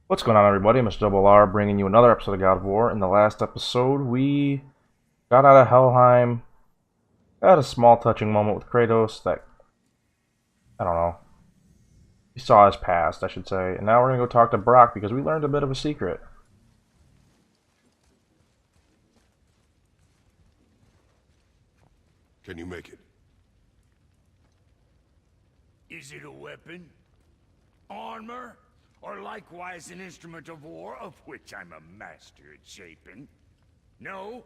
What's going on, everybody? Mr. Double R bringing you another episode of God of War. In the last episode, we got out of Helheim, had a small touching moment with Kratos that, I don't know, we saw his past, I should say. And now we're going to go talk to Brock because we learned a bit of a secret. Can you make it? Is it a weapon? Armor? Or likewise an instrument of war, of which I'm a master at shaping? No?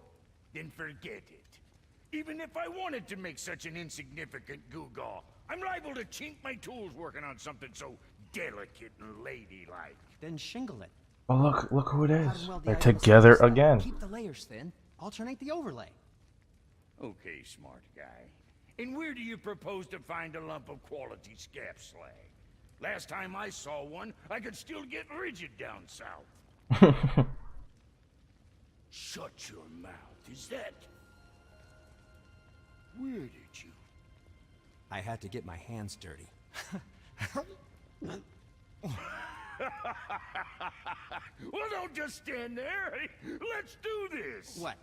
Then forget it. Even if I wanted to make such an insignificant gewgaw, I'm liable to chink my tools working on something so delicate and ladylike. Then shingle it. Oh, look who it is. Well, They're together stuff. again. Keep the layers thin. Alternate the overlay. Okay, smart guy. And where do you propose to find a lump of quality scap slag? Last time I saw one, I could still get rigid down south. Shut your mouth, is that? Where did you? I had to get my hands dirty. Well, don't just stand there. Let's do this. What?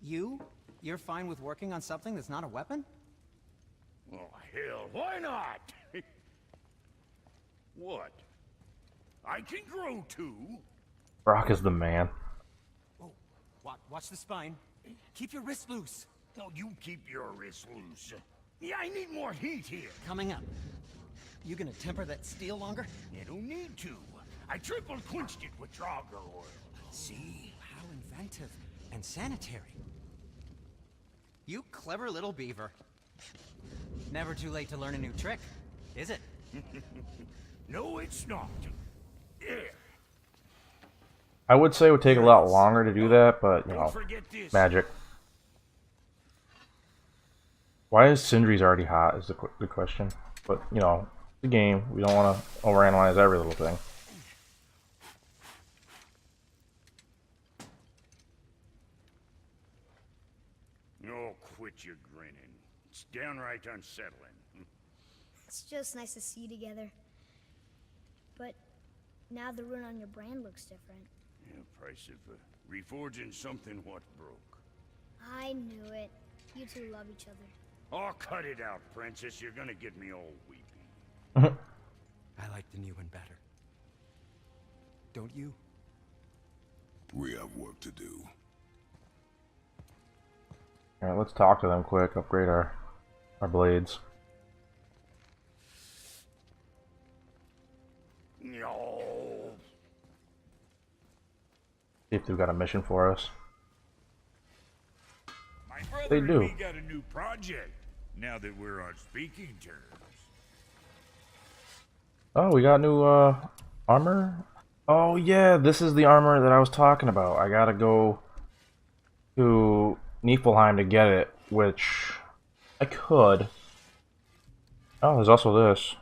You're fine with working on something that's not a weapon? Oh, hell, why not? What? I can grow too. Brock is the man. Oh, watch the spine. Keep your wrist loose. No, you keep your wrist loose. Yeah, I need more heat here. Coming up. You gonna temper that steel longer? You don't need to. I triple quenched it with Draugr oil. See? How inventive and sanitary. You clever little beaver. Never too late to learn a new trick, is it? No, it's not. There. I would say it would take a lot longer to do that, but, you Don't know, forget this. magic. Why is Sindri's already hot is the question. But, you know, the game. We don't want to overanalyze every little thing. Oh, quit your grinning. It's downright unsettling. It's just nice to see you together. But now the rune on your brand looks different. Yeah, price of reforging something what broke. I knew it. You two love each other. Oh, cut it out, princess. You're gonna get me all weepy. I like the new one better. Don't you? We have work to do. Alright, let's talk to them quick. Upgrade our blades. No. See if they've got a mission for us. My brother They and do. me got a new project. Now that we're on speaking terms. Oh, we got new armor? Oh yeah, this is the armor that I was talking about. I gotta go to Niflheim to get it, which I could. Oh, there's also this.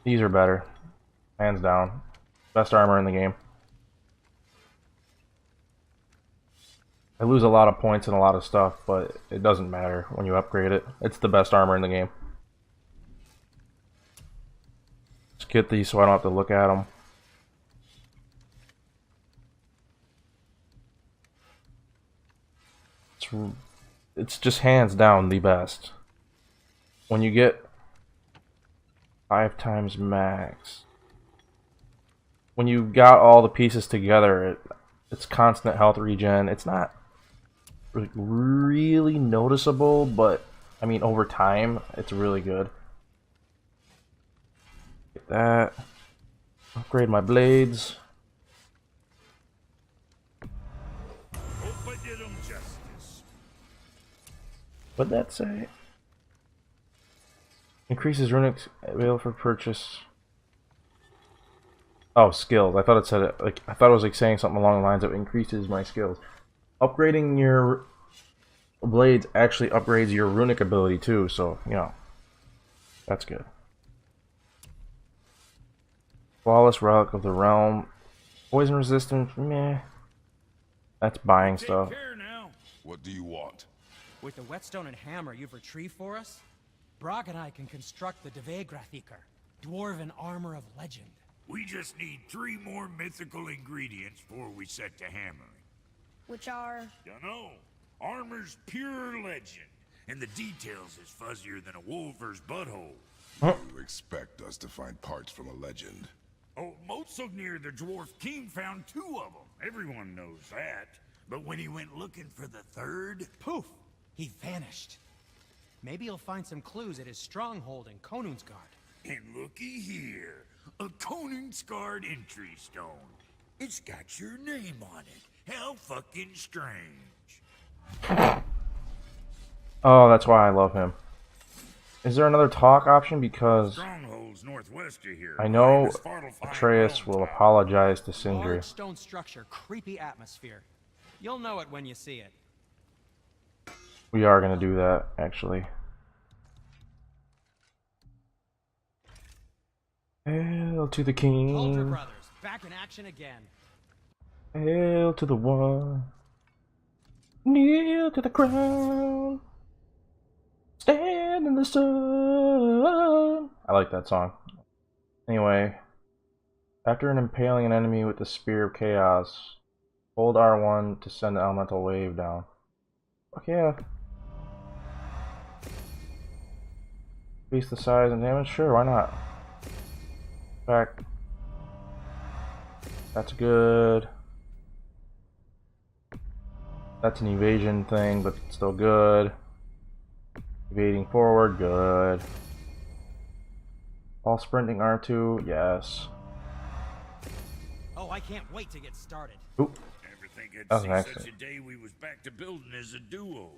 These are better. Hands down. Best armor in the game. I lose a lot of points and a lot of stuff, but it doesn't matter when you upgrade it. It's the best armor in the game. Just get these so I don't have to look at them. It's just hands down the best. When you get 5 times max, when you got all the pieces together, it's constant health regen. It's not really noticeable, but I mean over time it's really good. Get that. Upgrade my blades. Hope I did 'em justice. What'd that say? Increases runic available for purchase. Oh, skills. I thought it said it like I thought it was like saying something along the lines of increases my skills. Upgrading your blades actually upgrades your runic ability too, so you know that's good. Flawless relic of the realm. Poison resistance, meh. That's buying Take stuff. care now. What do you want? With the whetstone and hammer you've retrieved for us, Brog and I can construct the Dvegrathikr. Dwarven armor of legend. We just need 3 more mythical ingredients before we set to hammering. Which are... Dunno. Armor's pure legend, and the details is fuzzier than a wolver's butthole. You expect us to find parts from a legend? Oh, Motsognir the Dwarf King found 2 of them. Everyone knows that. But when he went looking for the 3rd... Poof! He vanished. Maybe he'll find some clues at his stronghold in Konungsgard. And looky here, a Koningsgard entry stone. It's got your name on it. How fucking strange. Oh, that's why I love him. Is there another talk option? Because Strongholds northwest of here. I know This fart'll find Atreus Rome will town. apologize to Sindri. Large stone structure, creepy atmosphere. You'll know it when you see it. We are going to do that, actually. Hail to the Culture king. Brothers, back in action again. Hail to the one. Kneel to the crown. Stand in the sun. I like that song. Anyway, after impaling an enemy with the Spear of Chaos, hold R1 to send the elemental wave down. Fuck yeah. Increase the size and damage? Sure, why not? In fact, that's good. That's an evasion thing, but still good. Evading forward, good. All sprinting R2, yes. Oh, I can't wait to get started. Oop. Never think That I'd was see an such accident. a day we was back to building as a duo.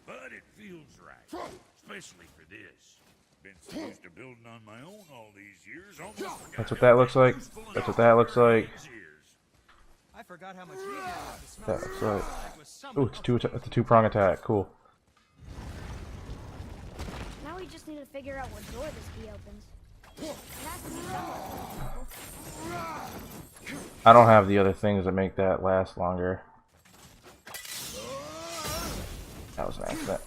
But it feels right. Especially for this. Been so used to building on my own all these years. Almost forgot That's what how that looks like. useful an That's what that looks like. is. I forgot how much easier it was to smell That looks like. like with someone Ooh, it's a two-prong attack. Cool. Now we just need to figure out what door this key opens. It has to be somewhere. I don't have the other things that make that last longer. That was an accident.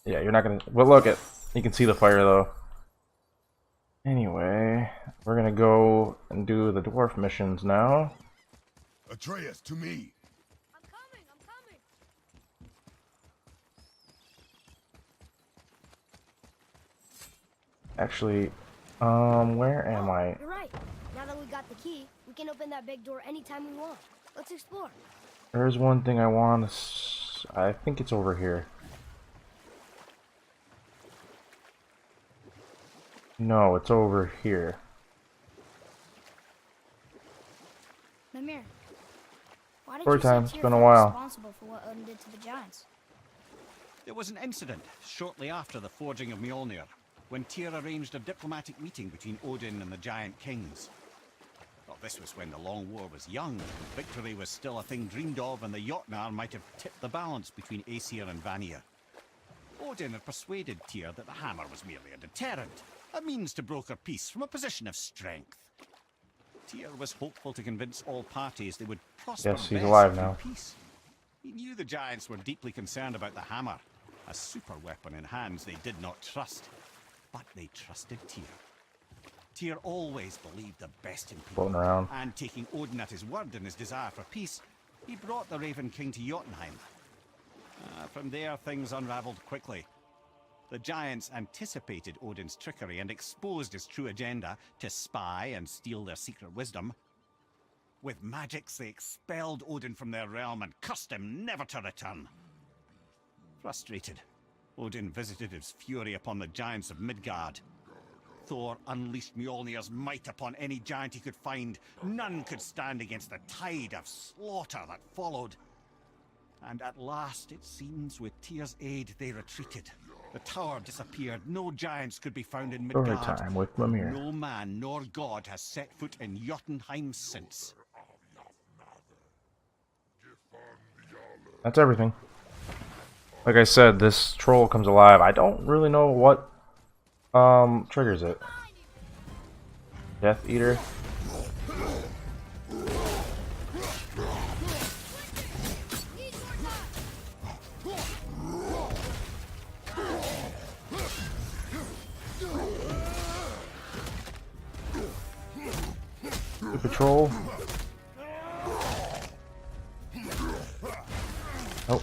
Yeah, you're not gonna. But look at. You can see the fire though. Anyway, we're gonna go and do the dwarf missions now. Atreus, to me. I'm coming, I'm coming. Actually, where am I? You're right. Now that we got the key, we can open that big door anytime we want. Let's explore. There's one thing I want to. I think it's over here. No, it's over here. Mimir, why did Story you say time, it's Tyr been a felt while. responsible for what Odin did to the giants? There was an incident shortly after the forging of Mjolnir, when Tyr arranged a diplomatic meeting between Odin and the giant kings. Well, this was when the Long War was young, and victory was still a thing dreamed of, and the Jotnar might have tipped the balance between Aesir and Vanir. Odin had persuaded Tyr that the hammer was merely a deterrent, a means to broker peace from a position of strength. Tyr was hopeful to convince all parties they would prosper Yes, he's best alive through now. peace. He knew the giants were deeply concerned about the hammer, a super weapon in hands they did not trust. But they trusted Tyr. Tyr always believed the best in people. Floating around. And taking Odin at his word in his desire for peace, he brought the Raven King to Jotunheim. From there, things unraveled quickly. The giants anticipated Odin's trickery and exposed his true agenda to spy and steal their secret wisdom. With magics, they expelled Odin from their realm and cursed him never to return. Frustrated, Odin visited his fury upon the giants of Midgard. Thor unleashed Mjolnir's might upon any giant he could find. None could stand against the tide of slaughter that followed. And at last, it seems, with Tyr's aid, they retreated. The tower disappeared. No giants could be found in Story Midgard. time with Mimir. No man nor god has set foot in Jotunheim since. That's everything. Like I said, this troll comes alive. I don't really know what triggers it. Death Eater. The patrol. Oh.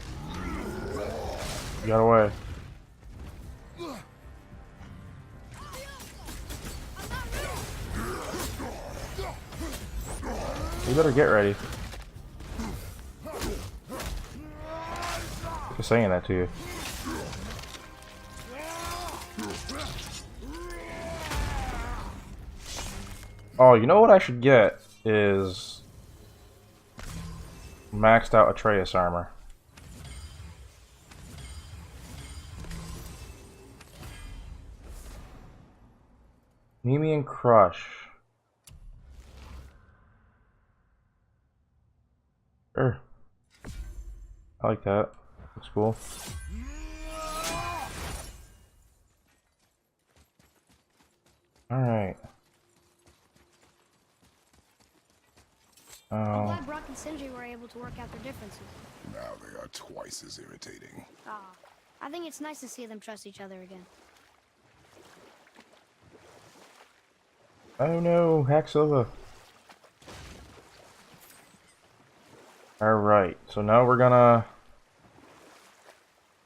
You got away. You better get ready. I'm saying that to you. Oh, you know what I should get is maxed out Atreus armor. Nemean Crush. Sure. I like that. Looks cool. Alright. I'm glad Brock and Sindri were able to work out their differences. Now they are twice as irritating. I think it's nice to see them trust each other again. Oh no, Hacksilva. Alright, so now we're gonna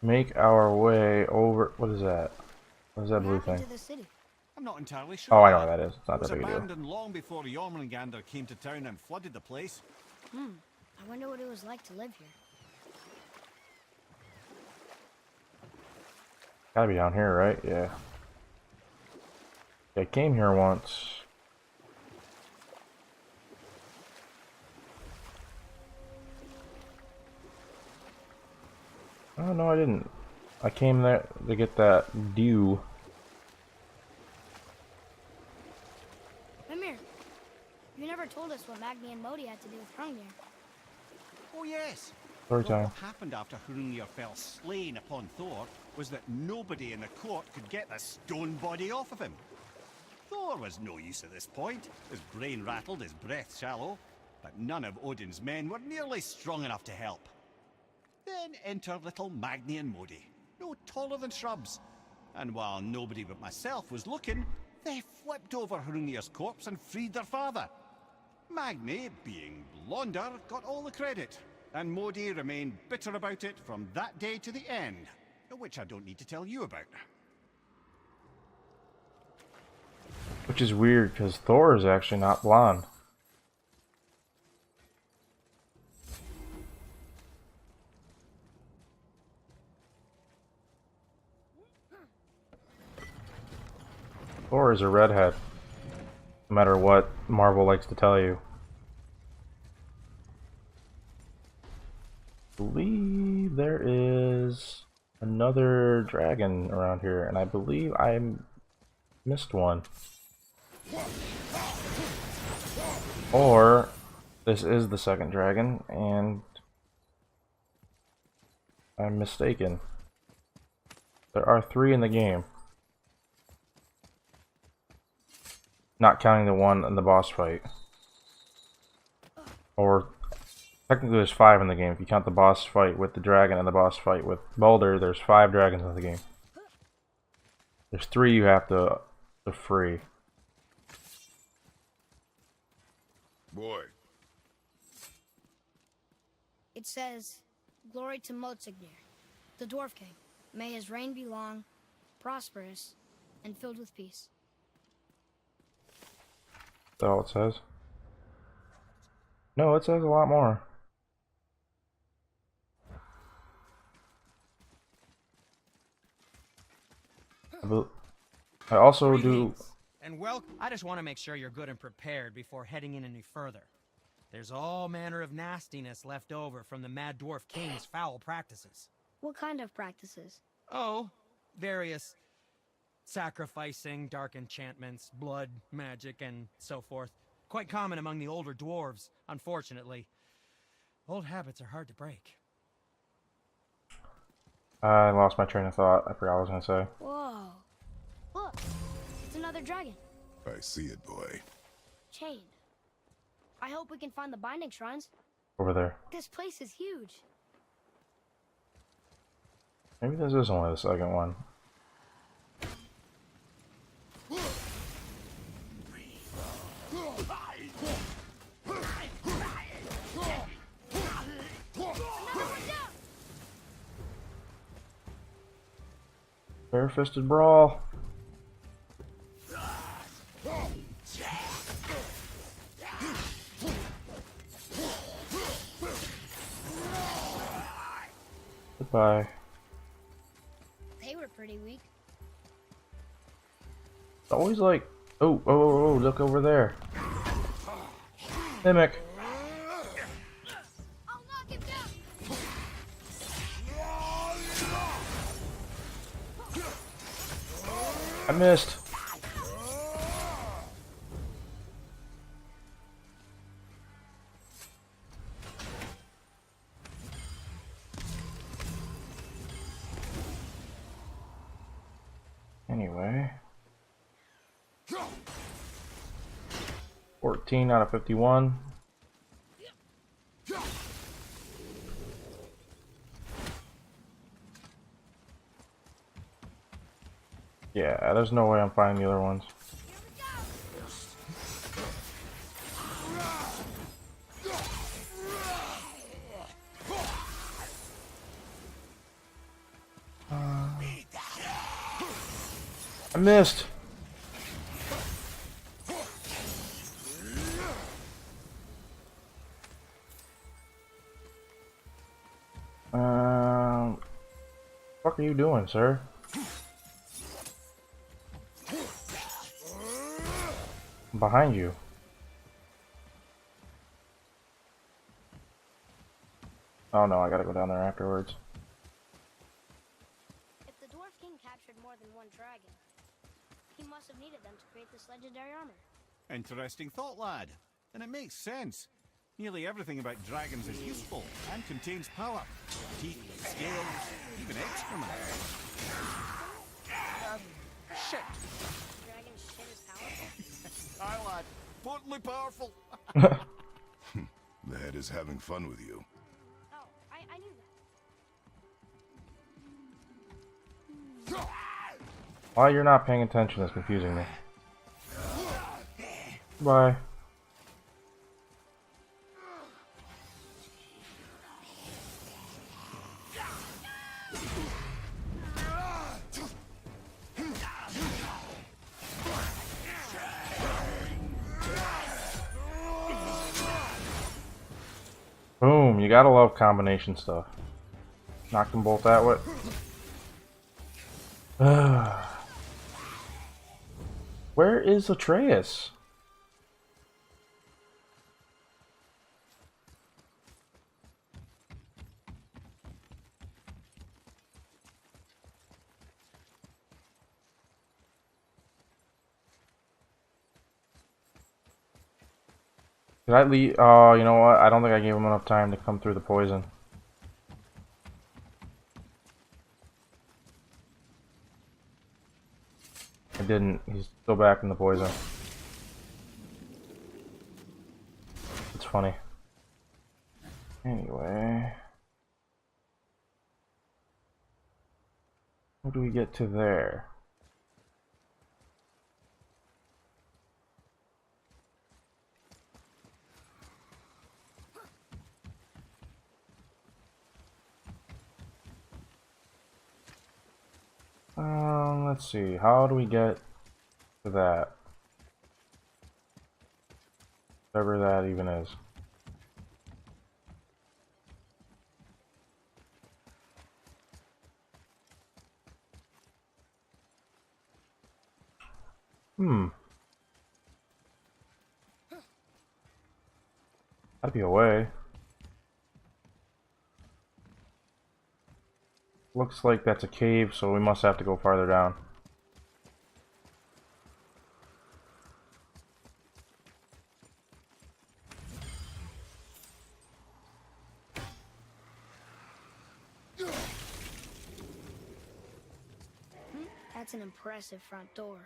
make our way over. What is that? What is that blue thing? To the city. I'm not entirely sure. Oh, I know what that is. It's not It was that big a deal. abandoned long before Jormungandr came to town and flooded the place. I wonder what it was like to live here. Gotta be down here, right? Yeah. I came here once. Oh, no, I didn't. I came there to get that dew. Mimir, you never told us what Magni and Modi had to do with Hrungnir. Oh yes. Story Well, time. what happened after Hrungnir fell slain upon Thor was that nobody in the court could get the stone body off of him. Thor was no use at this point, his brain rattled, his breath shallow, but none of Odin's men were nearly strong enough to help. Then enter little Magni and Modi, no taller than shrubs, and while nobody but myself was looking, they flipped over Hrungnir's corpse and freed their father. Magni, being blonder, got all the credit, and Modi remained bitter about it from that day to the end, which I don't need to tell you about. Which is weird, because Thor is actually not blonde. Thor is a redhead. No matter what Marvel likes to tell you. I believe there is another dragon around here, and I believe I missed one. Or this is the second dragon, and I'm mistaken. There are 3 in the game. Not counting the one in the boss fight. Or technically there's 5 in the game. If you count the boss fight with the dragon and the boss fight with Baldur, there's 5 dragons in the game. There's 3 you have to free. Boy, It says, "Glory to Motsignir, the Dwarf King. May his reign be long, prosperous, and filled with peace." That's all it says. No, it says a lot more. I also do. Greetings, and welcome. I just want to make sure you're good and prepared before heading in any further. There's all manner of nastiness left over from the Mad Dwarf King's foul practices. What kind of practices? Oh, various sacrificing, dark enchantments, blood, magic, and so forth. Quite common among the older dwarves, unfortunately. Old habits are hard to break. I lost my train of thought. I forgot what I was gonna say. Whoa. Look, it's another dragon. I see it, boy. Chained. I hope we can find the binding shrines. Over there. This place is huge. Maybe this is only the second one. Bare-fisted brawl. Goodbye. They were pretty weak. It's always like, oh, look over there. Mimic. I'll knock him down. I missed. Anyway. 14 out of 51. Yeah, there's no way I'm finding the other ones. I missed. What are you doing, sir? I'm behind you. Oh no, I gotta go down there afterwards. If the Dwarf King captured more than one dragon, he must have needed them to create this legendary armor. Interesting thought, lad. And it makes sense. Nearly everything about dragons is useful and contains power. Teeth, scales, even excrement. Shit. Dragon shit is powerful. Aye, lad. Potently powerful. The head is having fun with you. Oh, I knew that. Why you're not paying attention is confusing me. Bye. Boom, you gotta love combination stuff. Knock them both that way. Where is Atreus? Did I leave? Oh, you know what? I don't think I gave him enough time to come through the poison. I didn't. He's still back in the poison. It's funny. Anyway. How do we get to there? Let's see. How do we get to that? Whatever that even is. That'd be a way. Looks like that's a cave, so we must have to go farther down. That's an impressive front door.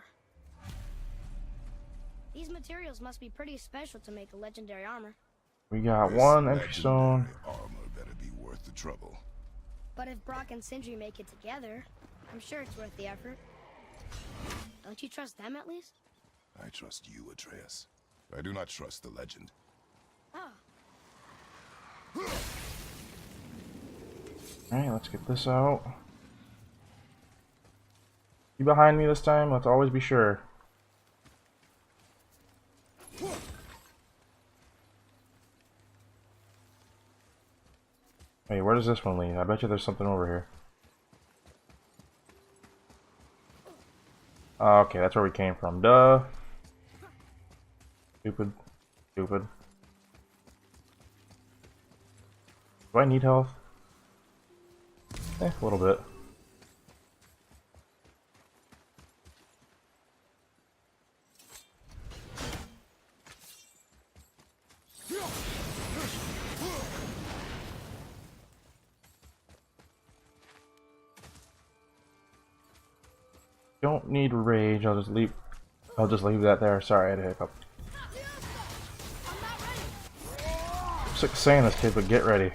These materials must be pretty special to make a legendary armor. We got This one entry stone. legendary armor better be worth the trouble. But if Brock and Sindri make it together, I'm sure it's worth the effort. Don't you trust them at least? I trust you, Atreus. I do not trust the legend. Oh, Alright, let's get this out. You behind me this time? Let's always be sure. Hey, where does this one lead? I bet you there's something over here. Okay, that's where we came from. Duh. Stupid. Stupid. Do I need health? A little bit. Don't need rage. I'll just leave that there. Sorry, I had a hiccup. I'm sick of saying this, kid, but get ready.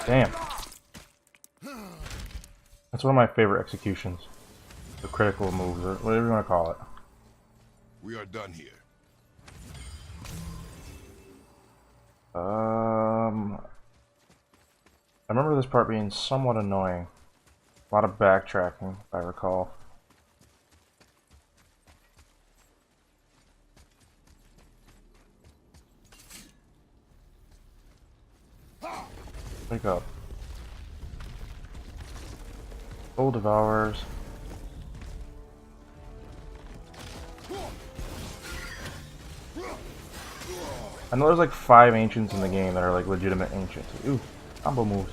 Damn. That's one of my favorite executions. The critical moves, or whatever you want to call it. We are done here. I remember this part being somewhat annoying. A lot of backtracking, if I recall. Wake up. Soul devours. I know there's like 5 ancients in the game that are like legitimate ancients. Ooh, combo moves.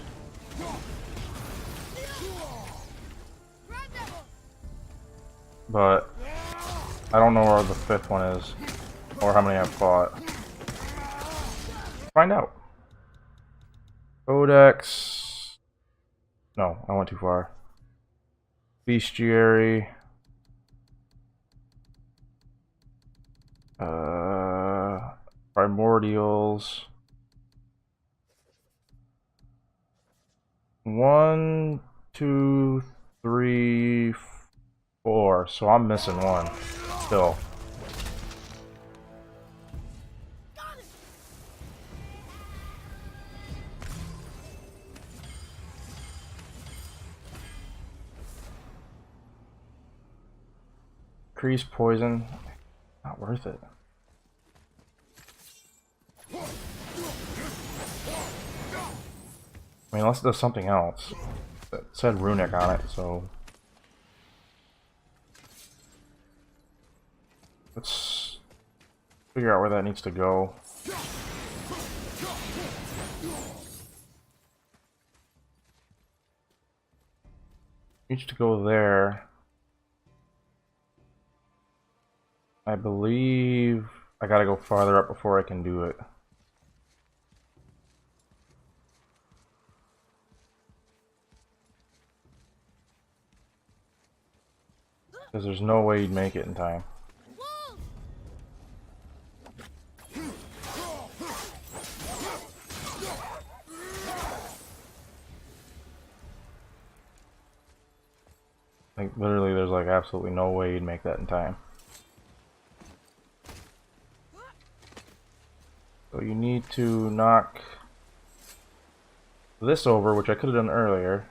But I don't know where the 5th one is, or how many I've fought. Find out. Codex. No, I went too far. Bestiary. Primordials. 1, 2, 3, 4. So I'm missing one. Still. Increase poison. Not worth it. I mean, unless it does something else. It said runic on it, so... Let's figure out where that needs to go. Needs to go there. I believe I gotta go farther up before I can do it. Because there's no way you'd make it in time. Like, literally, there's like absolutely no way you'd make that in time. So you need to knock this over, which I could have done earlier.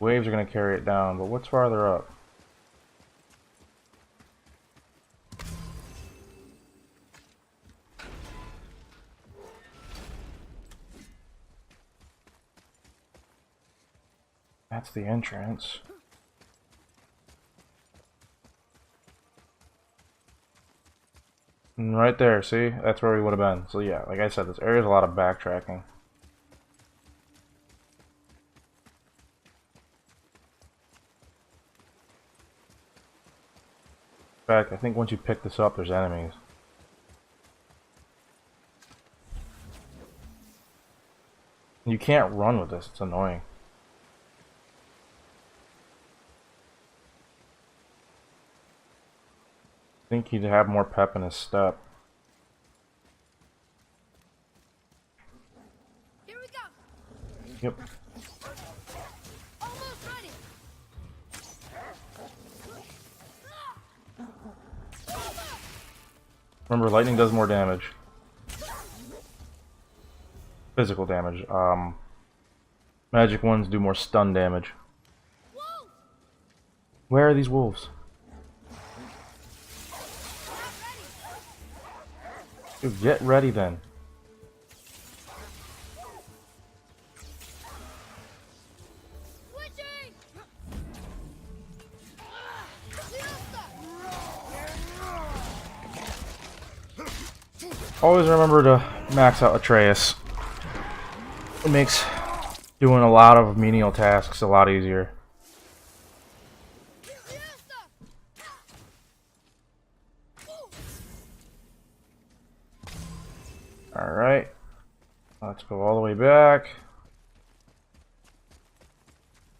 Waves are going to carry it down, but what's farther up? That's the entrance. And right there, see? That's where we would have been. So yeah, like I said, this area is a lot of backtracking. In fact, I think once you pick this up, there's enemies. You can't run with this, it's annoying. I think he'd have more pep in his step. Yep. Almost ready. Remember, lightning does more damage. Physical damage. Magic ones do more stun damage. Whoa! Where are these wolves? Dude, get ready then. Switching! Always remember to max out Atreus. It makes doing a lot of menial tasks a lot easier. Alright. Let's go all the way back.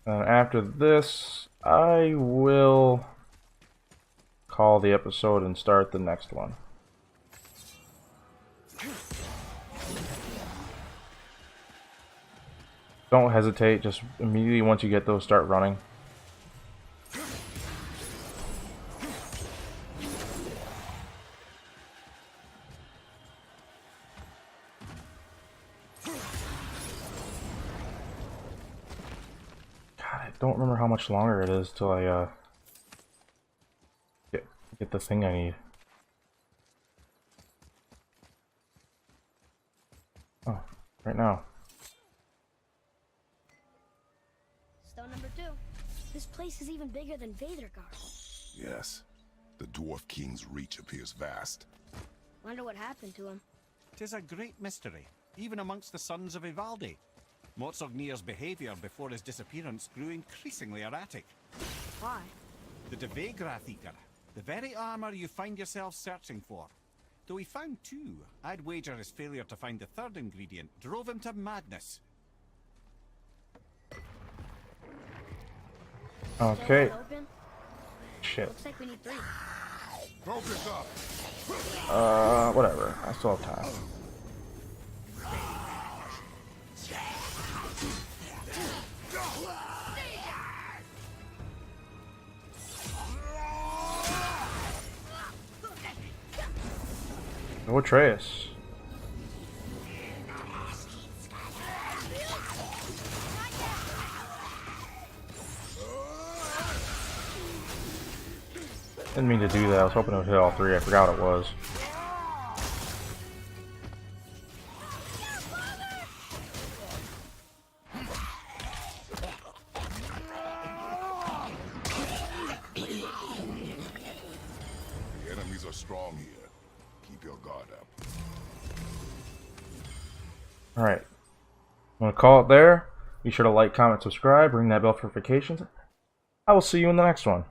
And after this, I will call the episode and start the next one. Don't hesitate, just immediately once you get those, start running. God, I don't remember how much longer it is till I get the thing I need. Oh, right now. Stone number 2. This place is even bigger than Vadergar. Yes. The Dwarf King's reach appears vast. Wonder what happened to him. 'Tis a great mystery, even amongst the sons of Ivaldi. Motsognir's behaviour before his disappearance grew increasingly erratic. Why? The Devegrath Eater, the very armour you find yourself searching for. Though he found 2, I'd wager his failure to find the 3rd ingredient drove him to madness. Okay. Stone open? Shit. Looks like we need 3. Focus up! Whatever. I still have time. No Atreus. Didn't mean to do that. I was hoping it would hit all 3. I forgot what it was. The enemies are strong here. Keep your guard up. Alright. I'm going to call it there. Be sure to like, comment, subscribe, ring that bell for notifications. I will see you in the next one.